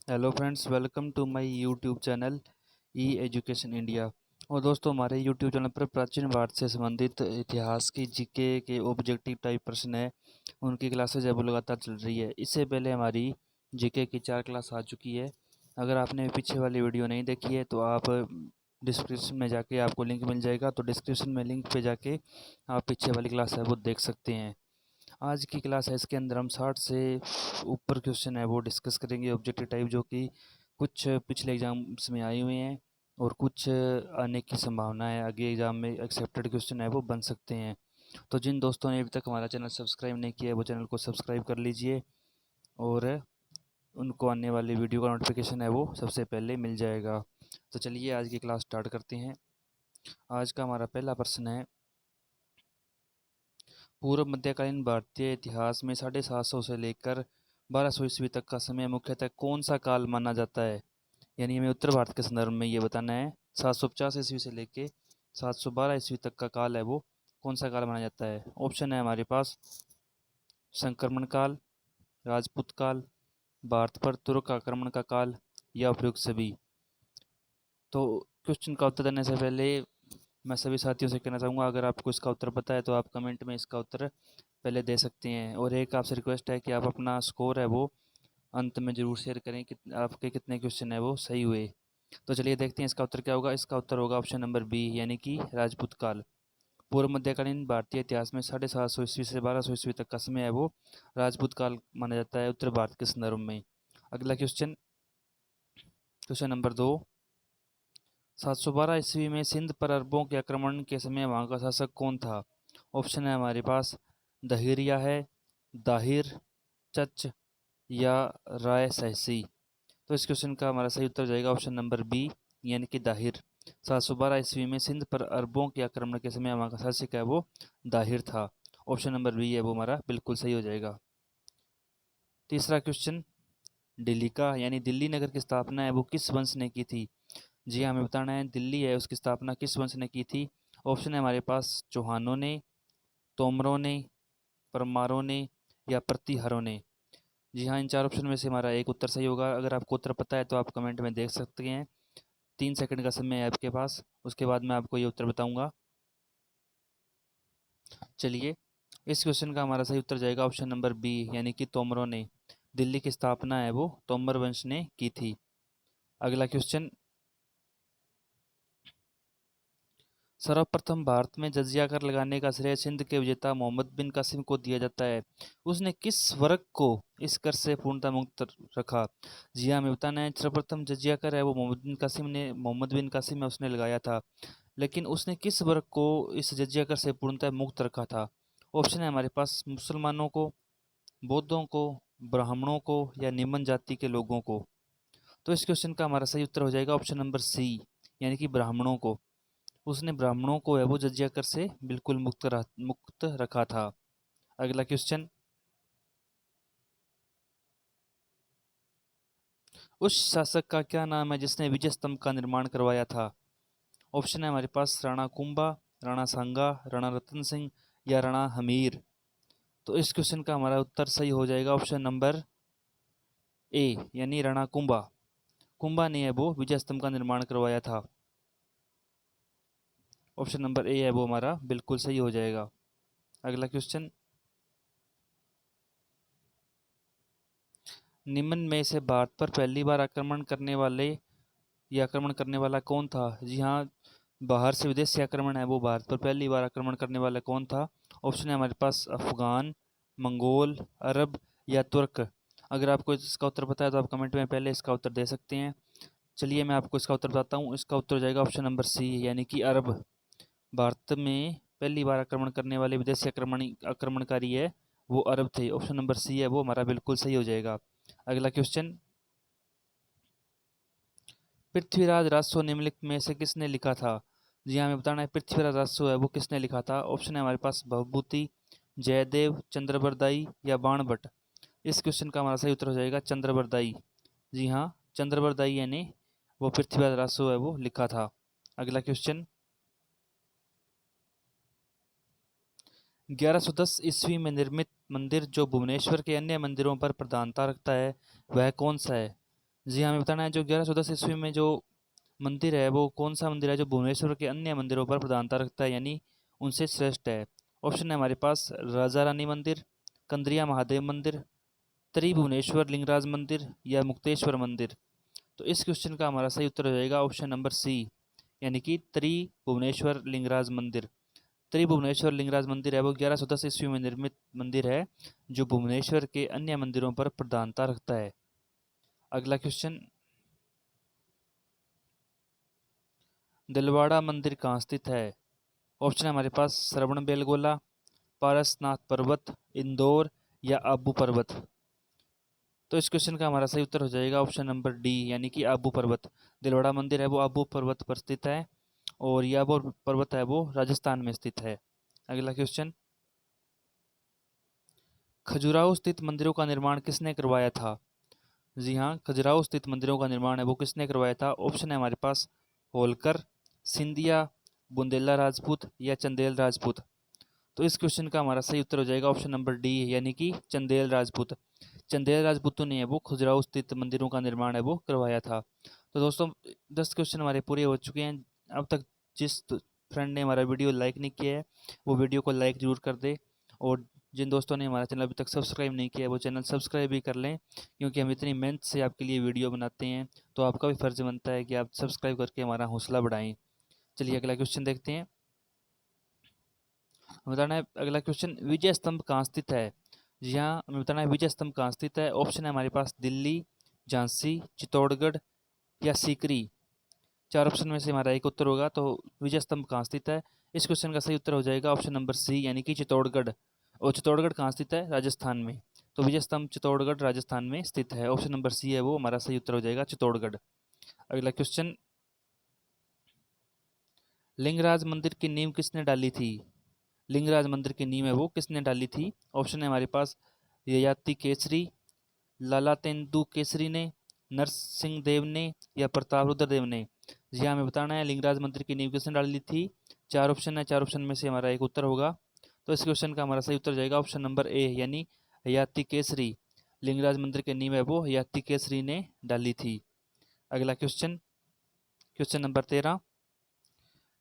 Hello friends, welcome to my YouTube channel E education India. और दोस्तों, हमारे YouTube channel पर प्राचीन भारत से संबंधित इतिहास की जीके के ऑब्जेक्टिव टाइप प्रश्न है, उनकी क्लासेज अब लगातार चल रही है। इससे पहले हमारी जीके की 4 क्लास आ चुकी है। अगर आपने पीछे वाली वीडियो नहीं देखी है तो आप डिस्क्रिप्शन में जाके आपको लिंक मिल जाएगा, तो डिस्क्रिप्शन में लिंक पे जाके आप पीछे वाली क्लास है वो देख सकते हैं। आज की क्लास है, इसके अंदर हम 60 से ऊपर क्वेश्चन है वो डिस्कस करेंगे ऑब्जेक्टिव टाइप, जो कि कुछ पिछले एग्जाम्स में आए हुए हैं और कुछ आने की संभावना है। आगे एग्जाम में एक्सेप्टेड क्वेश्चन है वो बन सकते हैं। तो जिन दोस्तों ने अभी तक हमारा चैनल सब्सक्राइब नहीं किया है वो चैनल को सब्सक्राइब कर लीजिए, और उनको आने वाली वीडियो का नोटिफिकेशन है वो सबसे पहले मिल जाएगा। तो चलिए आज की क्लास स्टार्ट करते हैं। आज का हमारा पहला प्रश्न है, पूर्व मध्यकालीन भारतीय इतिहास में 750 से लेकर 1200 ईस्वी तक का समय मुख्यतः कौन सा काल माना जाता है। यानी हमें उत्तर भारत के संदर्भ में ये बताना है, 750 ईस्वी से लेकर 712 ईस्वी तक का काल है वो कौन सा काल माना जाता है। ऑप्शन है हमारे पास, संक्रमण काल, राजपूत काल, भारत पर तुर्क आक्रमण का काल, या उपयुक्त सभी। तो क्वेश्चन का उत्तर देने से पहले मैं सभी साथियों से कहना चाहूँगा, अगर आपको इसका उत्तर पता है तो आप कमेंट में इसका उत्तर पहले दे सकते हैं। और एक आपसे रिक्वेस्ट है कि आप अपना स्कोर है वो अंत में ज़रूर शेयर करें कि आपके कितने क्वेश्चन है वो सही हुए। तो चलिए देखते हैं इसका उत्तर क्या होगा। इसका उत्तर होगा ऑप्शन नंबर बी, यानी कि राजपूत काल। पूर्व मध्यकालीन भारतीय इतिहास में 750 ईस्वी से 1200 ईस्वी तक का समय है वो राजपूत काल माना जाता है उत्तर भारत के संदर्भ में। अगला क्वेश्चन, क्वेश्चन नंबर 2, 712 ईस्वी में सिंध पर अरबों के आक्रमण के समय वहाँ का शासक कौन था। ऑप्शन है हमारे पास, दहिरिया है, दाहिर, चच, या राय सहसी। तो इस क्वेश्चन का हमारा सही उत्तर जाएगा ऑप्शन नंबर बी, यानी कि दाहिर। 712 ईस्वी में सिंध पर अरबों के आक्रमण के समय वहाँ का शासक है वो दाहिर था। ऑप्शन नंबर बी है वो हमारा बिल्कुल सही हो जाएगा। तीसरा क्वेश्चन, दिल्ली का यानी दिल्ली नगर की स्थापना है वो किस वंश ने की थी। जी हाँ, हमें बताना है दिल्ली है उसकी स्थापना किस वंश ने की थी। ऑप्शन है हमारे पास, चौहानों ने, तोमरों ने, परमारों ने, या प्रतिहारों ने। जी हाँ, इन 4 ऑप्शन में से हमारा एक उत्तर सही होगा। अगर आपको उत्तर पता है तो आप कमेंट में देख सकते हैं। 3 सेकंड का समय है आपके पास, उसके बाद मैं आपको ये उत्तर बताऊंगा। चलिए, इस क्वेश्चन का हमारा सही उत्तर जाएगा ऑप्शन नंबर बी, यानी कि तोमरों ने। दिल्ली की स्थापना है वो तोमर वंश ने की थी। अगला क्वेश्चन, सर्वप्रथम भारत में जजिया कर लगाने का श्रेय सिंध के विजेता मोहम्मद बिन कासिम को दिया जाता है। उसने किस वर्ग को इस कर से पूर्णतः मुक्त रखा। जी हाँ, हमें बताना है, सर्वप्रथम जजिया कर है वो मोहम्मद बिन कासिम है उसने लगाया था, लेकिन उसने किस वर्ग को इस जजिया कर से पूर्णतः मुक्त रखा था। ऑप्शन है हमारे पास, मुसलमानों को, बौद्धों को, ब्राह्मणों को, या निम्न जाति के लोगों को। तो इस क्वेश्चन का हमारा सही उत्तर हो जाएगा ऑप्शन नंबर सी, यानी कि ब्राह्मणों को। उसने ब्राह्मणों को है वो जजिया कर से बिल्कुल मुक्त रखा था। अगला क्वेश्चन, उस शासक का क्या नाम है जिसने विजय स्तंभ का निर्माण करवाया था। ऑप्शन है हमारे पास, राणा कुंभा, राणा सांगा, राणा रतन सिंह, या राणा हमीर। तो इस क्वेश्चन का हमारा उत्तर सही हो जाएगा ऑप्शन नंबर ए, यानी राणा कुंभा। कुंभा ने है वो विजय स्तंभ का निर्माण करवाया था। ऑप्शन नंबर ए है वो हमारा बिल्कुल सही हो जाएगा। अगला क्वेश्चन, निम्न में से भारत पर पहली बार आक्रमण करने वाला कौन था। जी हाँ, बाहर से विदेशी आक्रमण है वो भारत पर पहली बार आक्रमण करने वाला कौन था। ऑप्शन है हमारे पास, अफगान, मंगोल, अरब, या तुर्क। अगर आपको इसका उत्तर पता है तो आप कमेंट में पहले इसका उत्तर दे सकते हैं। चलिए मैं आपको इसका उत्तर बताता हूँ। इसका उत्तर हो जाएगा ऑप्शन नंबर सी, यानी कि अरब। भारत में पहली बार आक्रमण करने वाले विदेशी आक्रमणकारी है वो अरब थे। ऑप्शन नंबर सी है वो हमारा बिल्कुल सही हो जाएगा। अगला क्वेश्चन, पृथ्वीराज राजस्व निम्नलिखित में से किसने लिखा था। जी हाँ, हमें बताना है पृथ्वीराज राजस्व है वो किसने लिखा था। ऑप्शन है हमारे पास, भवभूति, जयदेव, चंद्रबरदाई, या बाणभट्ट। इस क्वेश्चन का हमारा सही उत्तर हो जाएगा चंद्रबरदाई। जी हाँ, चंद्रबरदाई ने वो पृथ्वीराज राजस्व है वो लिखा था। अगला क्वेश्चन, 1110 ईस्वी में निर्मित मंदिर जो भुवनेश्वर के अन्य मंदिरों पर प्रधानता रखता है वह कौन सा है। जी हाँ, हमें बताना है जो 1114 ईस्वी में जो मंदिर है वो कौन सा मंदिर है जो भुवनेश्वर के अन्य मंदिरों पर प्रधानता रखता है, यानी उनसे श्रेष्ठ है। ऑप्शन है हमारे पास राजा रानी मंदिर, कंद्रिया महादेव मंदिर, त्रिभुवनेश्वर लिंगराज मंदिर या मुक्तेश्वर मंदिर। तो इस क्वेश्चन का हमारा सही उत्तर हो जाएगा ऑप्शन नंबर सी, यानी कि त्रिभुवनेश्वर लिंगराज मंदिर। त्रिभुवनेश्वर लिंगराज मंदिर है वो 1110 ईस्वी में निर्मित मंदिर है जो भुवनेश्वर के अन्य मंदिरों पर प्रधानता रखता है। अगला क्वेश्चन, दिलवाड़ा मंदिर कहाँ स्थित है? ऑप्शन है हमारे पास श्रवण बेलगोला, पारसनाथ पर्वत, इंदौर या आबू पर्वत। तो इस क्वेश्चन का हमारा सही उत्तर हो जाएगा ऑप्शन नंबर डी, यानी कि आबू पर्वत। दिलवाड़ा मंदिर है वो आबू पर्वत पर स्थित है और यह आबू पर्वत है वो राजस्थान में स्थित है। अगला क्वेश्चन, खजुराहो स्थित मंदिरों का निर्माण किसने करवाया था? जी हाँ, खजुराहो स्थित मंदिरों का निर्माण है वो किसने करवाया था? ऑप्शन है हमारे पास होलकर, सिंधिया, बुंदेला राजपूत या चंदेल राजपूत। तो इस क्वेश्चन का हमारा सही उत्तर हो जाएगा ऑप्शन नंबर डी, यानी कि चंदेल राजपूत। चंदेल राजपूतों ने वो खजुराहो स्थित मंदिरों का निर्माण है वो करवाया था। तो दोस्तों 10 क्वेश्चन हमारे पूरे हो चुके हैं। अब तक जिस फ्रेंड ने हमारा वीडियो लाइक नहीं किया है वो वीडियो को लाइक ज़रूर कर दे, और जिन दोस्तों ने हमारा चैनल अभी तक सब्सक्राइब नहीं किया है वो चैनल सब्सक्राइब भी कर लें, क्योंकि हम इतनी मेहनत से आपके लिए वीडियो बनाते हैं तो आपका भी फ़र्ज़ बनता है कि आप सब्सक्राइब करके हमारा हौसला बढ़ाएँ। चलिए अगला क्वेश्चन देखते हैं। हमें बताना है अगला क्वेश्चन, विजय स्तंभ कहाँ स्थित है? जी हाँ, हमें बताना है विजय स्तंभ कहाँ स्थित है। ऑप्शन है हमारे पास दिल्ली, झांसी, चित्तौड़गढ़ या सीकरी। चार ऑप्शन में से हमारा एक उत्तर होगा, तो विजय स्तंभ कहाँ स्थित है? इस क्वेश्चन का सही उत्तर हो जाएगा ऑप्शन नंबर सी, यानी कि चित्तौड़गढ़। और चित्तौड़गढ़ कहाँ स्थित है? राजस्थान में। तो विजय स्तंभ चित्तौड़गढ़ राजस्थान में स्थित है। ऑप्शन नंबर सी है वो हमारा सही उत्तर हो जाएगा, चित्तौड़गढ़। अगला क्वेश्चन, लिंगराज मंदिर की नींव किसने डाली थी? लिंगराज मंदिर की नींव है वो किसने डाली थी? ऑप्शन है हमारे पास ययाति केसरी, लाला तेंदु केसरी ने, नरसिंह देव ने या प्रताप रुद्र देव ने। जी हाँ, हमें बताना है लिंगराज मंदिर की नींव किसने डाली थी। चार ऑप्शन है, चार ऑप्शन में से हमारा एक उत्तर होगा, तो इस क्वेश्चन का हमारा सही उत्तर जाएगा ऑप्शन नंबर ए, यानी ययाति केसरी। लिंगराज मंदिर की नींव है वो ययाति केसरी ने डाली थी। अगला क्वेश्चन, क्वेश्चन नंबर 13,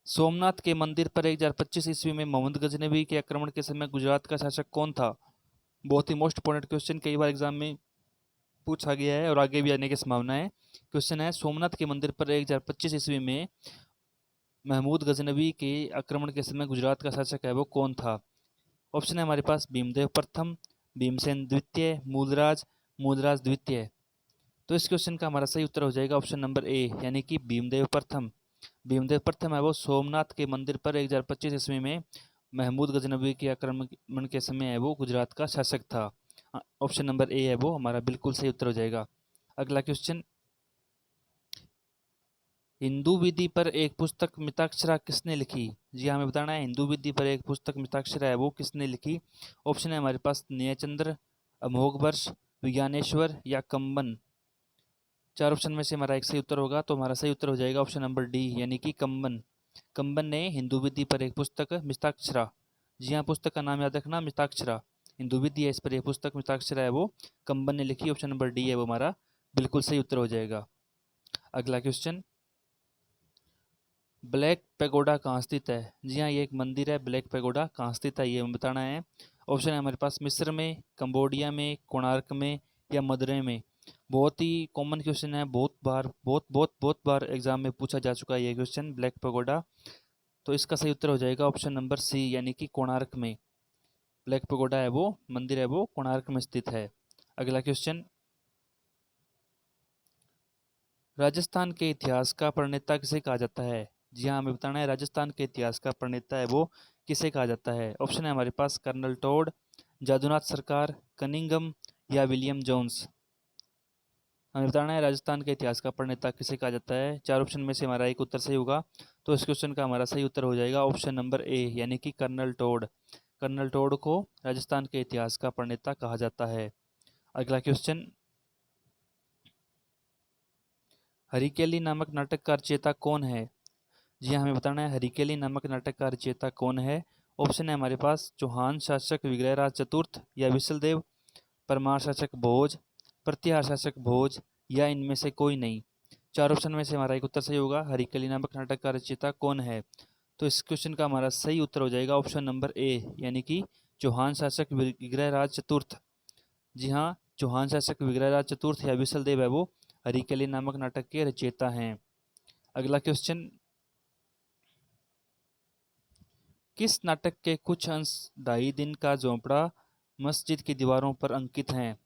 सोमनाथ के मंदिर पर 1025 ईस्वी में मोहम्मद गजनवी के आक्रमण के समय गुजरात का शासक कौन था? बहुत ही मोस्ट इंपॉर्टेंट क्वेश्चन, कई बार एग्जाम में पूछा गया है और आगे भी आने की संभावना है। क्वेश्चन है, सोमनाथ के मंदिर पर 1025 ईस्वी में महमूद गजनवी के आक्रमण के समय गुजरात का शासक है वो कौन था? ऑप्शन है हमारे पास भीमदेव प्रथम, भीमसेन द्वितीय, मूलराज, मूलराज द्वितीय। तो इस क्वेश्चन का हमारा सही उत्तर हो जाएगा ऑप्शन नंबर ए, यानी कि भीमदेव प्रथम। भीमदेव प्रथम है वो सोमनाथ के मंदिर पर 1025 ईस्वी में महमूद गजनवी के आक्रमण के समय है वो गुजरात का शासक था। ऑप्शन नंबर ए है वो हमारा बिल्कुल सही उत्तर हो जाएगा। अगला क्वेश्चन, हिंदू विधि पर एक पुस्तक मिताक्षरा किसने लिखी? जी हाँ, हमें बताना है हिंदू विधि पर एक पुस्तक मिताक्षरा है वो किसने लिखी। ऑप्शन है हमारे पास न्यायचंद्र, अमोघवर्ष, विज्ञानेश्वर या कंबन। चार ऑप्शन में से हमारा एक सही उत्तर होगा, तो हमारा सही उत्तर हो जाएगा ऑप्शन नंबर डी, यानी कि कंबन। कंबन ने हिंदू विधि पर एक पुस्तक मिताक्षरा, जी हाँ पुस्तक का नाम याद रखना, मिताक्षरा। हिंदू विधि है, इस पर एक पुस्तक मिताक्षरा है वो कंबन ने लिखी। ऑप्शन नंबर डी है वो हमारा बिल्कुल सही उत्तर हो जाएगा। अगला क्वेश्चन, ब्लैक पैगोडा कहाँ स्थित है? जी हाँ, ये एक मंदिर है, ब्लैक पैगोडा कहाँ स्थित है ये हमें बताना है। ऑप्शन है हमारे पास मिस्र में, कंबोडिया में, कोणार्क में या मदुरै में। बहुत ही कॉमन क्वेश्चन है, बहुत बार एग्जाम में पूछा जा चुका है ये क्वेश्चन, ब्लैक पैगोडा। तो इसका सही उत्तर हो जाएगा ऑप्शन नंबर सी, यानी कि कोणार्क में। ब्लैक पैगोडा है वो मंदिर है वो कोणार्क में स्थित है। अगला क्वेश्चन, राजस्थान के इतिहास का प्रणेता किसे कहा जाता है? जी हाँ, हमें बताना है राजस्थान के इतिहास का प्रणेता है वो किसे कहा जाता है। ऑप्शन है हमारे पास कर्नल टोड, जादूनाथ सरकार, कनिंगम या विलियम जोन्स। हमें बताना है राजस्थान के इतिहास का प्रणेता किसे कहा जाता है। चार ऑप्शन में से हमारा एक उत्तर सही होगा, तो इस क्वेश्चन का हमारा सही उत्तर हो जाएगा ऑप्शन नंबर ए, यानी कि कर्नल टोड। कर्नल टोड को राजस्थान के इतिहास का प्रणेता कहा जाता है। अगला क्वेश्चन, हरिकेली नामक नाटक का रचयिता कौन है? जी हाँ, हमें बताना है हरिकेली नामक नाटक का रचयिता कौन है। ऑप्शन है हमारे पास चौहान शासक विग्रहराज चतुर्थ या विशलदेव, परमार शासक भोज, प्रतिहार शासक भोज या इनमें से कोई नहीं। चार ऑप्शन में से हमारा एक उत्तर सही होगा। हरिकली नामक नाटक का रचयिता कौन है? तो इस क्वेश्चन का हमारा सही उत्तर हो जाएगा ऑप्शन नंबर ए, यानी कि चौहान शासक विग्रहराज चतुर्थ। जी हाँ, चौहान शासक विग्रहराज चतुर्थ या विसल देव है वो हरिकली नामक नाटक के रचयिता हैं। अगला क्वेश्चन, किस नाटक के कुछ अंश ढाई दिन का झोंपड़ा मस्जिद की दीवारों पर अंकित हैं?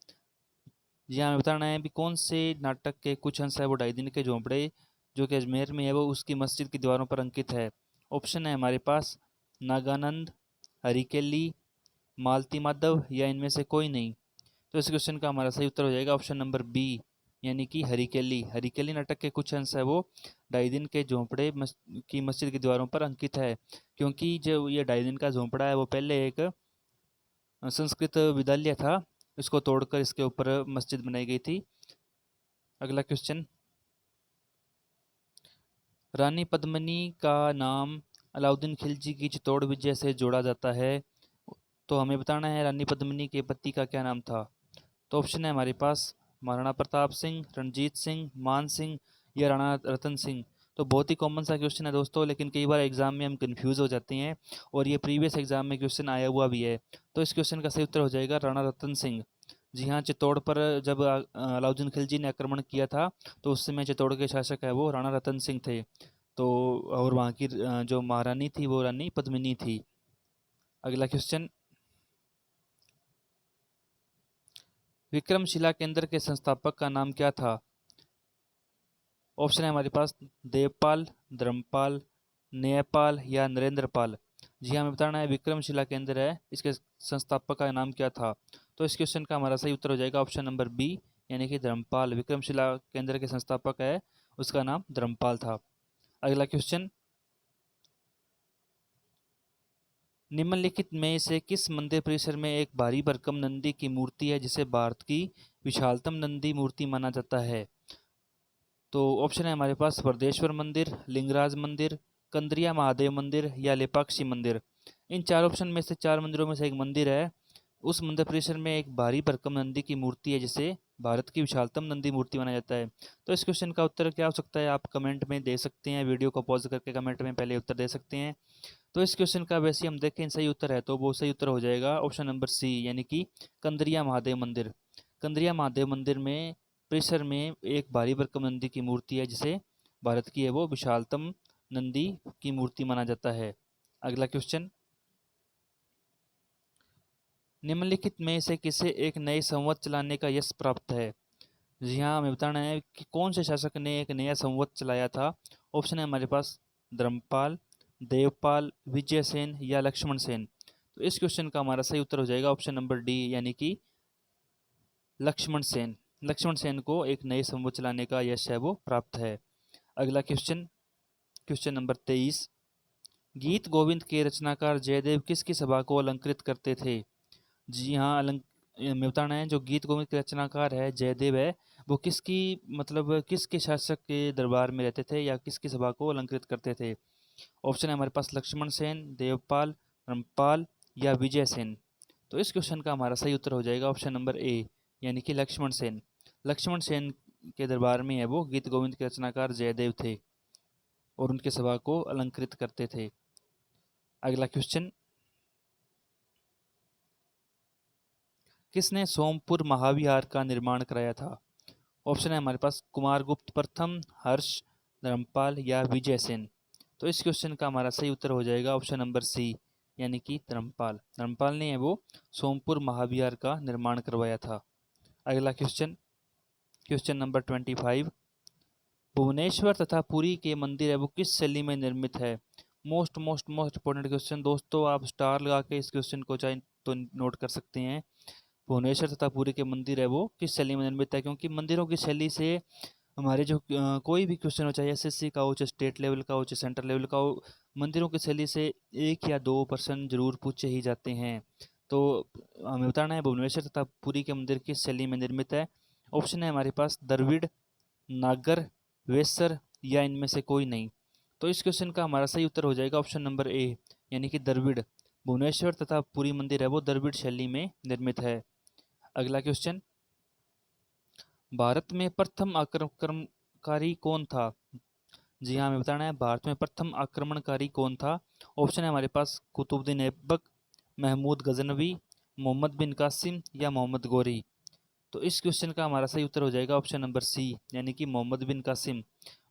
जी हाँ, हमें बताना है भी कौन से नाटक के कुछ अंश है वो ढाई दिन के झोंपड़े जो कि अजमेर में है वो उसकी मस्जिद की दीवारों पर अंकित है। ऑप्शन है हमारे पास नागानंद, हरिकेली, मालती माधव या इनमें से कोई नहीं। तो इस क्वेश्चन का हमारा सही उत्तर हो जाएगा ऑप्शन नंबर बी, यानी कि हरिकेली। हरिकेली नाटक के कुछ अंश है वो ढाई दिन के झोंपड़े की मस्जिद की दीवारों पर अंकित है, क्योंकि जो ये ढाई दिन का झोंपड़ा है वो पहले एक संस्कृत विद्यालय था, इसको तोड़कर इसके ऊपर मस्जिद बनाई गई थी। अगला क्वेश्चन, रानी पद्मिनी का नाम अलाउद्दीन खिलजी की चित्तौड़ विजय से जोड़ा जाता है, तो हमें बताना है रानी पद्मिनी के पति का क्या नाम था। तो ऑप्शन है हमारे पास महाराणा प्रताप सिंह, रणजीत सिंह, मान सिंह या राणा रतन सिंह। तो बहुत ही कॉमन सा क्वेश्चन है दोस्तों, लेकिन कई बार एग्जाम में हम कंफ्यूज हो जाते हैं और ये प्रीवियस एग्जाम में क्वेश्चन आया हुआ भी है। तो इस क्वेश्चन का सही उत्तर हो जाएगा राणा रतन सिंह। जी हाँ, चित्तौड़ पर जब अलाउद्दीन खिलजी ने आक्रमण किया था तो उस समय चित्तौड़ के शासक है वो राणा रतन सिंह थे। तो और वहाँ की जो महारानी थी वो रानी पद्मिनी थी। अगला क्वेश्चन, विक्रमशिला केंद्र के संस्थापक का नाम क्या था? ऑप्शन है हमारे पास देवपाल, धर्मपाल, न्यायपाल या नरेंद्रपाल। जी हाँ, हमें बताना है विक्रमशिला केंद्र है इसके संस्थापक का नाम क्या था। तो इस क्वेश्चन का हमारा सही उत्तर हो जाएगा ऑप्शन नंबर बी, यानी कि धर्मपाल। विक्रमशिला केंद्र के संस्थापक है उसका नाम धर्मपाल था। अगला क्वेश्चन, निम्नलिखित में से किस मंदिर परिसर में एक भारी भरकम नंदी की मूर्ति है जिसे भारत की विशालतम नंदी मूर्ति माना जाता है? तो ऑप्शन है हमारे पास वर्देश्वर मंदिर, लिंगराज मंदिर, कंद्रिया महादेव मंदिर या लेपाक्षी मंदिर। इन चार ऑप्शन में से चार मंदिरों में से एक मंदिर है, उस मंदिर परिसर में एक भारी भरकम नंदी की मूर्ति है जिसे भारत की विशालतम नंदी मूर्ति माना जाता है। तो इस क्वेश्चन का उत्तर क्या हो सकता है आप कमेंट में दे सकते हैं, वीडियो को पॉज करके कमेंट में पहले उत्तर दे सकते हैं। तो इस क्वेश्चन का वैसे हम देखें सही उत्तर है तो वो सही उत्तर हो जाएगा ऑप्शन नंबर सी, यानी कि कंद्रिया महादेव मंदिर। कंद्रिया महादेव मंदिर में परिसर में एक भारी भरकम नंदी की मूर्ति है जिसे भारत की है वो विशालतम नंदी की मूर्ति माना जाता है। अगला क्वेश्चन, निम्नलिखित में से किसे एक नए संवत चलाने का यश प्राप्त है? जी हाँ, हमें बताना है कि कौन से शासक ने एक नया संवत चलाया था। ऑप्शन है हमारे पास धर्मपाल, देवपाल, विजयसेन या लक्ष्मण सेन। तो इस क्वेश्चन का हमारा सही उत्तर हो जाएगा ऑप्शन नंबर डी, यानी कि लक्ष्मण सेन। लक्ष्मण सेन को एक नए संवत चलाने का यश है वो प्राप्त है। अगला क्वेश्चन, क्वेश्चन नंबर 23, गीत गोविंद के रचनाकार जयदेव किसकी सभा को अलंकृत करते थे? जी हाँ, हमें बताना है जो गीत गोविंद के रचनाकार है जयदेव है वो किसकी मतलब किसके शासक के दरबार में रहते थे या किसकी सभा को अलंकृत करते थे। ऑप्शन है हमारे पास लक्ष्मण सेन, देवपाल, रामपाल या विजय सेन। तो इस क्वेश्चन का हमारा सही उत्तर हो जाएगा ऑप्शन नंबर ए, यानी कि लक्ष्मण सेन। लक्ष्मण सेन के दरबार में है वो गीत गोविंद के रचनाकार जयदेव थे और उनके सभा को अलंकृत करते थे। अगला क्वेश्चन, किसने सोमपुर महाविहार का निर्माण कराया था? ऑप्शन है हमारे पास कुमारगुप्त प्रथम, हर्ष, धर्मपाल या विजयसेन। तो इस क्वेश्चन का हमारा सही उत्तर हो जाएगा ऑप्शन नंबर सी, यानी कि धर्मपाल। धर्मपाल ने वो सोमपुर महाविहार का निर्माण करवाया था। अगला क्वेश्चन, क्वेश्चन नंबर 25, भुवनेश्वर तथा पुरी के मंदिर है वो किस शैली में निर्मित है? Most most most important question दोस्तों, आप स्टार लगा के इस क्वेश्चन को चाहे तो नोट कर सकते हैं। भुवनेश्वर तथा पुरी के मंदिर है वो किस शैली में निर्मित है, क्योंकि मंदिरों की शैली से हमारे जो कोई भी क्वेश्चन हो, चाहे एसएससी का हो, चाहे स्टेट लेवल का हो, चाहे सेंट्रल लेवल का हो, मंदिरों की शैली से एक या दो प्रश्न जरूर पूछे ही जाते हैं। तो हमें बताना है भुवनेश्वर तथा पुरी के मंदिर किस शैली में निर्मित है। ऑप्शन है हमारे पास द्रविड़, नागर, वेसर या इनमें से कोई नहीं। तो इस क्वेश्चन का हमारा सही उत्तर हो जाएगा ऑप्शन नंबर ए, यानी कि द्रविड़। भुवनेश्वर तथा पुरी मंदिर है वो द्रविड़ शैली में निर्मित है। अगला क्वेश्चन, भारत में प्रथम आक्रमणकारी कौन था? जी हाँ, हमें बताना है भारत में प्रथम आक्रमणकारी कौन था। ऑप्शन है हमारे पास कुतुबुद्दीन ऐबक, महमूद गजनवी, मोहम्मद बिन कासिम या मोहम्मद गौरी। तो इस क्वेश्चन का हमारा सही उत्तर हो जाएगा ऑप्शन नंबर सी, यानी कि मोहम्मद बिन कासिम।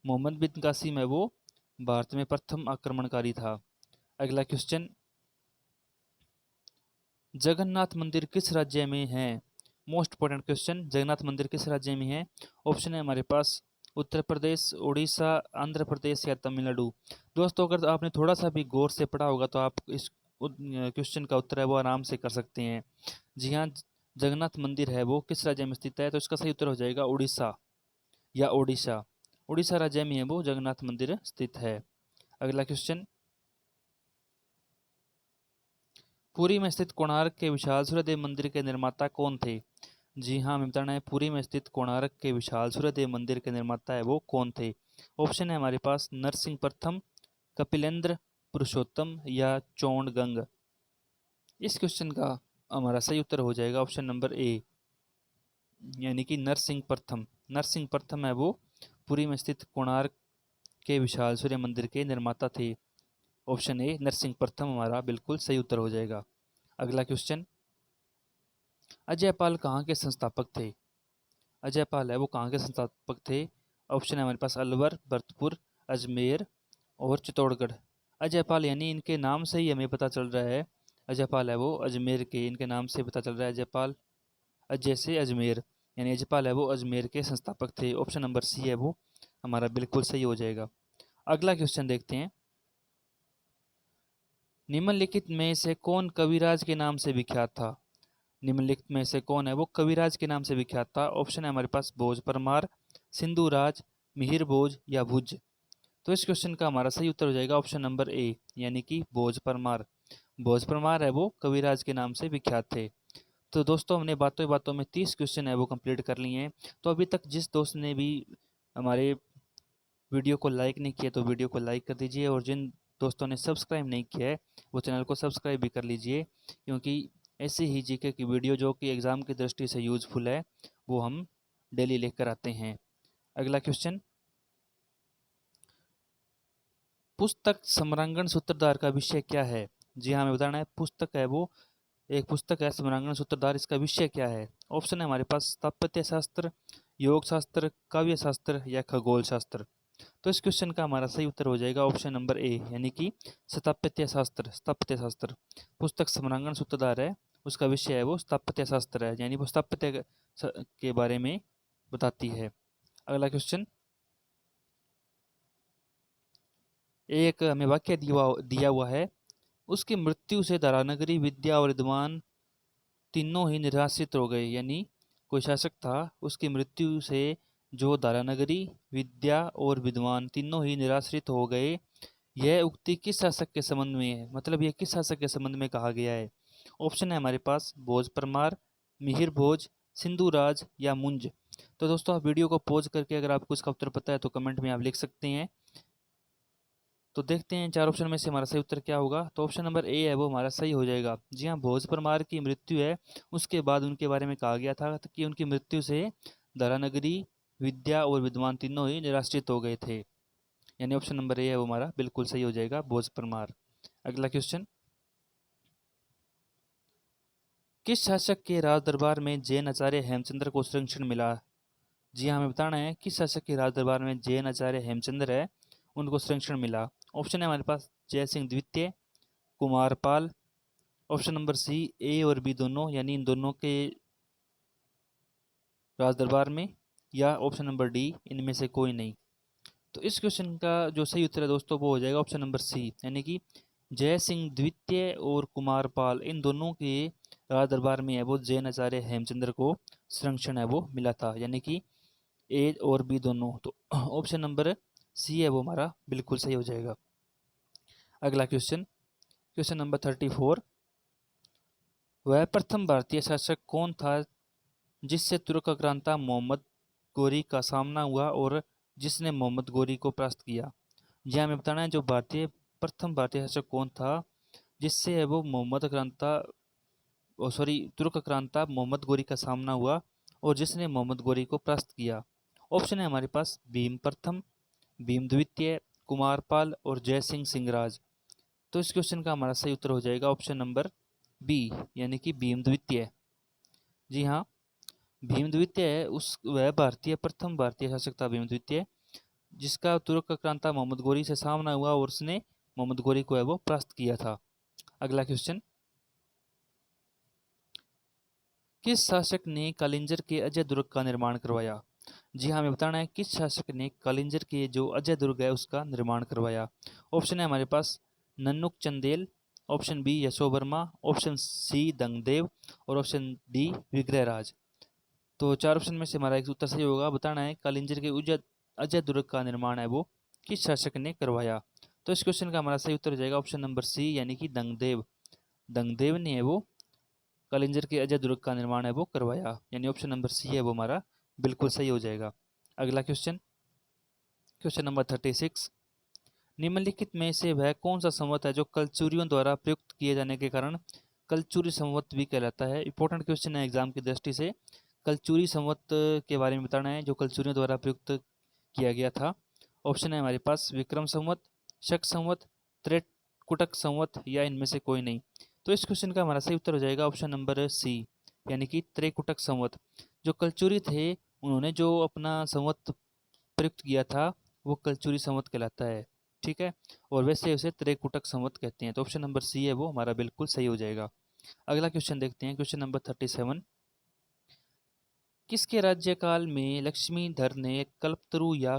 मोहम्मद बिन कासिम है वो भारत में प्रथम आक्रमणकारी था। अगला क्वेश्चन, जगन्नाथ मंदिर किस राज्य में है? मोस्ट इंपॉर्टेंट क्वेश्चन, जगन्नाथ मंदिर किस राज्य में है? ऑप्शन है हमारे पास उत्तर प्रदेश, उड़ीसा, आंध्र प्रदेश या तमिलनाडु। दोस्तों अगर आपने थोड़ा सा भी गौर से पढ़ा होगा तो आप इस क्वेश्चन का उत्तर है वो आराम से कर सकते हैं। जी हाँ, जगन्नाथ मंदिर है वो किस राज्य में स्थित है? तो इसका सही उत्तर हो जाएगा उड़ीसा या ओडिशा। उड़ीसा राज्य में है वो जगन्नाथ मंदिर स्थित है। अगला क्वेश्चन, पुरी में स्थित कोणार्क के विशाल सूर्यदेव मंदिर के निर्माता कौन थे? जी हाँ, हमें बताना है पुरी में स्थित कोणार्क के विशाल सूर्यदेव मंदिर के निर्माता है वो कौन थे? ऑप्शन है हमारे पास नरसिंह प्रथम, कपिलेंद्र, पुरुषोत्तम या चौंडगंग। इस क्वेश्चन का हमारा सही उत्तर हो जाएगा ऑप्शन नंबर ए, यानी कि नरसिंह प्रथम। नरसिंह प्रथम है वो पुरी में स्थित कोणार्क के विशाल सूर्य मंदिर के निर्माता थे। ऑप्शन ए नरसिंह प्रथम हमारा बिल्कुल सही उत्तर हो जाएगा। अगला क्वेश्चन, अजयपाल कहाँ के संस्थापक थे? अजयपाल है वो कहाँ के संस्थापक थे? ऑप्शन है हमारे पास अलवर, भरतपुर, अजमेर और चित्तौड़गढ़। अजयपाल यानी इनके नाम से ही हमें पता चल रहा है अजयपाल है वो अजमेर के, इनके नाम से पता चल रहा है अजयपाल, अजय से अजमेर, यानी अजयपाल है वो अजमेर के संस्थापक थे। ऑप्शन नंबर सी है वो हमारा बिल्कुल सही हो जाएगा। अगला क्वेश्चन देखते हैं, निम्नलिखित में से कौन कविराज के नाम से विख्यात था? निम्नलिखित में से कौन है वो कविराज के नाम से विख्यात था? ऑप्शन है हमारे पास भोज परमार, सिंधुराज, मिहिर भोज या भुज। तो इस क्वेश्चन का हमारा सही उत्तर हो जाएगा ऑप्शन नंबर ए, यानी कि भोज परमार। भोज परमार है वो कविराज के नाम से विख्यात थे। तो दोस्तों हमने बातों बातों में 30 क्वेश्चन है वो कंप्लीट कर लिए हैं। तो अभी तक जिस दोस्त ने भी हमारे वीडियो को लाइक नहीं किया तो वीडियो को लाइक कर दीजिए, और जिन दोस्तों ने सब्सक्राइब नहीं किया है वो चैनल को सब्सक्राइब भी कर लीजिए, क्योंकि ऐसी ही जीके की वीडियो जो कि एग्ज़ाम की दृष्टि से यूज़फुल है वो हम डेली लेकर आते हैं। अगला क्वेश्चन, पुस्तक सम्रांगण सूत्रधार का विषय क्या है? जी हाँ, हमें बताना है पुस्तक है वो एक पुस्तक है सम्रांगण सूत्रधार, इसका विषय क्या है? ऑप्शन है हमारे पास स्थापत्य शास्त्र, योग शास्त्र, काव्य शास्त्र या खगोल शास्त्र। तो इस क्वेश्चन का हमारा सही उत्तर हो जाएगा ऑप्शन नंबर ए, यानी कि स्थापत्य शास्त्र। स्थापत्य शास्त्र पुस्तक सम्रांगण सूत्रधार है, उसका विषय है वो स्थापत्य शास्त्र है, यानी वो स्थापत्य के बारे में बताती है। अगला क्वेश्चन, एक हमें वाक्य दिया हुआ है, उसकी मृत्यु से धारानगरी, विद्या और विद्वान तीनों ही निराश्रित हो गए। यानी कोई शासक था, उसकी मृत्यु से जो धारानगरी, विद्या और विद्वान तीनों ही निराश्रित हो गए। यह उक्ति किस शासक के संबंध में है? मतलब यह किस शासक के संबंध में कहा गया है? ऑप्शन है हमारे पास भोज परमार, मिहिर भोज, सिंधुराज या मुंज। तो दोस्तों आप वीडियो को पॉज करके अगर आपको इसका उत्तर पता है तो कमेंट में आप लिख सकते हैं। तो देखते हैं चार ऑप्शन में से हमारा सही उत्तर क्या होगा। तो ऑप्शन नंबर ए है वो हमारा सही हो जाएगा। जी हाँ, भोज परमार की मृत्यु है उसके बाद उनके बारे में कहा गया था कि उनकी मृत्यु से धारानगरी, विद्या और विद्वान तीनों ही निराश्रित हो गए थे, यानी ऑप्शन नंबर ए है वो हमारा बिल्कुल सही हो जाएगा, भोज परमार। अगला क्वेश्चन, किस शासक के राज दरबार में जैन आचार्य हेमचंद्र को संरक्षण मिला? जी हाँ, हमें बताना है किस शासक के राज दरबार में जैन आचार्य हेमचंद्र है उनको संरक्षण मिला। ऑप्शन है हमारे पास जय सिंह द्वितीय, कुमारपाल, ऑप्शन नंबर सी ए और बी दोनों, यानी इन दोनों के राज दरबार में, या ऑप्शन नंबर डी इनमें से कोई नहीं। तो इस क्वेश्चन का जो सही उत्तर है दोस्तों वो हो जाएगा ऑप्शन नंबर सी, यानी कि जय सिंह द्वितीय और कुमारपाल इन दोनों के राज दरबार में है वो जैन आचार्य हेमचंद्र को संरक्षण है वो मिला था, यानी कि ए और बी दोनों। तो ऑप्शन नंबर सी है वो हमारा बिल्कुल सही हो जाएगा। अगला क्वेश्चन, क्वेश्चन नंबर 34, वह प्रथम भारतीय शासक कौन था जिससे तुर्क आक्रांता मोहम्मद गोरी का सामना हुआ और जिसने मोहम्मद गोरी को परास्त किया? जी हमें बताना है जो प्रथम भारतीय शासक कौन था जिससे है वो मोहम्मद आक्रांता, सॉरी तुर्क आक्रांता मोहम्मद गोरी का सामना हुआ और जिसने मोहम्मद गोरी को परास्त किया? ऑप्शन है हमारे पास भीम प्रथम, भीम द्वितीय, कुमारपाल और जय सिंह सिंहराज। तो इस क्वेश्चन का हमारा सही उत्तर हो जाएगा ऑप्शन नंबर बी, यानी कि भीम द्वितीय। जी हाँ, भीम द्वितीय है उस वह भारतीय प्रथम भारतीय शासक था भीम द्वितीय, जिसका तुर्क आक्रांता मोहम्मद गोरी से सामना हुआ और उसने मोहम्मद गोरी को है वो परास्त किया था। अगला क्वेश्चन, किस शासक ने कालिंजर के अजय दुर्ग का निर्माण करवाया? जी हाँ, हमें बताना है किस शासक ने कालिंजर के जो अजय दुर्ग है उसका निर्माण करवाया। ऑप्शन है हमारे पास Nannuk Chandel, option B Yashovarma, option C Dangdev और ऑप्शन डी विग्रहराज। तो चार ऑप्शन में से हमारा एक उत्तर सही होगा। बताना है कालिंजर के अजय दुर्ग का निर्माण है वो किस शासक ने करवाया। तो इस क्वेश्चन का हमारा सही उत्तर हो जाएगा ऑप्शन नंबर सी, यानी कि दंगदेव। दंगदेव ने है वो कालिंजर के अजय दुर्ग का निर्माण है वो करवाया, यानी ऑप्शन नंबर सी है वो हमारा बिल्कुल सही हो जाएगा। अगला क्वेश्चन, क्वेश्चन नंबर 36, निम्नलिखित में से वह कौन सा संवत है जो कलचुरियों द्वारा प्रयुक्त किए जाने के कारण कलचुरी संवत भी कहलाता है? इंपॉर्टेंट क्वेश्चन है एग्जाम की दृष्टि से। कलचुरी संवत के बारे में बताना है जो कलचुरियों द्वारा प्रयुक्त किया गया था। ऑप्शन है हमारे पास विक्रम संवत, शक संवत, त्रेकुटक संवत या इनमें से कोई नहीं। तो इस क्वेश्चन का हमारा सही उत्तर हो जाएगा ऑप्शन नंबर सी, यानी कि त्रेकुटक संवत। जो कलचुरी थे उन्होंने जो अपना संवत प्रयुक्त किया था वो कलचुरी संवत कहलाता है। ठीक है, और वैसे उसे त्रिकुटक संवत कहते हैं। तो ऑप्शन नंबर सी है वो हमारा बिल्कुल सही हो जाएगा। अगला क्वेश्चन देखते हैं, क्वेश्चन नंबर 37, किसके राज्यकाल में लक्ष्मीधर ने कल्पतरु या